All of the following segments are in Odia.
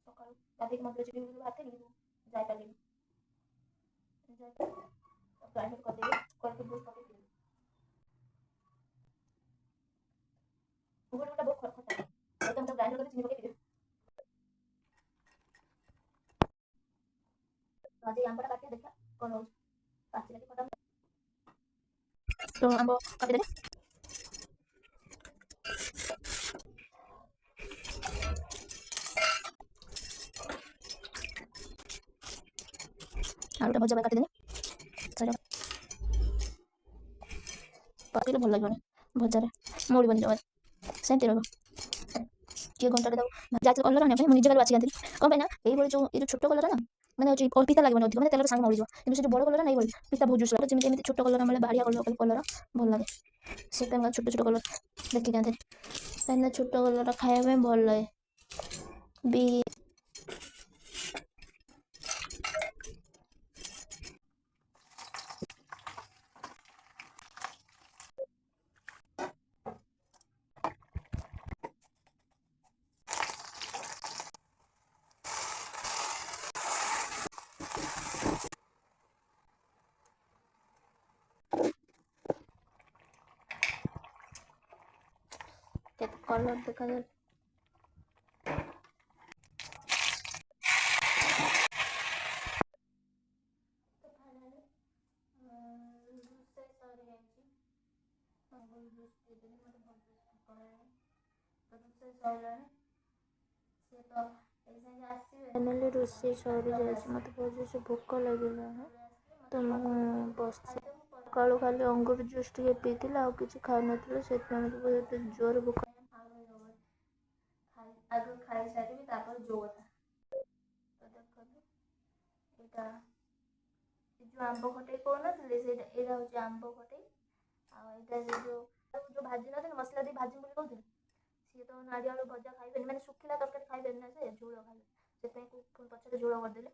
ସକାଳୁ ଗାଧେଇକି ମନ୍ଦିର ଯିବି ବୋଲି ବାହାରିଥିଲି କିନ୍ତୁ ଯାଇପାରିଲିନି। ଗ୍ରାଇଣ୍ଡର କରିଦେବି, କରିକି ଜୁସ୍ ପକେଇଥିଲି। ଗୁଡ଼ଟା ବହୁତ ଖଟା, ସେଇଟା ମୁଁ ଗ୍ରାଇଣ୍ଡର କରିକି ଚିନି ପକେଇଥିଲି। ଆଜି ଆମ୍ବଟା କାଟିବା ଦେଖିବା କ'ଣ ହଉଛି, ପାଚିଲା କି ଖଟା। ତ ଆମ୍ବ କାଟିଦେଲି। ଆଳୁଟା ଭଜା ପାଇଁ କାଟିଦେଲି। ପକେଇଲେ ଭଲ ଲାଗିବନି ଭଜାରେ, ମୋଡ଼ିବନି ଜମା, ସେମିତି ରହିବ। କିଏ ଘଣ୍ଟାଟେ ତାକୁ ଯାଇଥିଲି କଲରା ଆଣିବା ପାଇଁ, ମୁଁ ନିଜେ ଘରେ ବାଛିକି ଆଣିଥିଲି। କ'ଣ ପାଇଁ ନା ଏଇଭଳି ଯେଉଁ ଏଇ ଛୋଟ କଲରା ନା ମାନେ ହେଉଛି ପିତା ଲାଗିବନି ଅଧିକ, ମାନେ ତେଲରେ ସାଙ୍ଗେ ମରିଯିବ। କିନ୍ତୁ ସେ ଯେଉଁ ବଡ଼ କଲରା ନା ଏଇଭଳି ପିତା ବହୁତ ଜୁସ୍ ଲାଗେ। ଯେମିତି ଏମିତି ଛୋଟ କଲରା ମିଳେ, ବାହାରିଆ କଲରା ଭଲ ଲାଗେ। ସେଇଟା ମୁଁ ଛୋଟ ଛୋଟ କଲରା ଦେଖିକି ଆଣିଥିଲି, କାହିଁକିନା ଛୋଟ କଲରା ଖାଇବା ପାଇଁ ଭଲ ଲାଗେ ବି। କେତେ କଲର ଦେଖାଯାଉଛି। ଫାଇନାଲି ରୋଷେଇ ସରିଯାଇଛି, ମୋତେ ବହୁତ ଜୋରସେ ଭୋକ ଲାଗିଲାଣି, ତ ମୁଁ ବସିଛି। ସକାଳୁ ଖାଲି ଅଙ୍ଗୁର ଜୁସ୍ ଟିକେ ପିଇଥିଲି, ଆଉ କିଛି ଖାଇନଥିଲି, ସେଥିପାଇଁ ମୋତେ ବହୁତ ଜୋର ଭୋକ। ଆଗ ଖାଇସାରିବି ତାପରେ ଯୋଉ କଥା। ତ ଦେଖନ୍ତୁ ଏଇଟା ଯେଉଁ ଆମ୍ବ ଖଟେଇ କହୁନଥିଲି, ସେଇଟା ଏଇଟା ହେଉଛି ଆମ୍ବ ଖଟେଇ। ଆଉ ଏଇଟା ଯେଉଁ ଭାଜି ନଥିଲି, ମସଲା ଦେଇ ଭାଜି ବୋଲି କହୁଥିଲି, ସିଏ ତ ନାଡ଼ି ଆଳୁ ଭଜା ଖାଇବେନି, ମାନେ ଶୁଖିଲା ତରକାରୀ ଖାଇବେନି ନା, ସେ ଝୋଳ ଖାଇବେ। ସେଥିପାଇଁ ପୁଣି ପଛରେ ଝୋଳ କରିଦେଲି।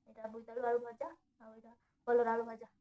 ଏଇଟା ବୋଇତାଳୁ ଆଳୁ ଭଜା, ଆଉ ଏଇଟା କଲରା ଆଳୁ ଭଜା।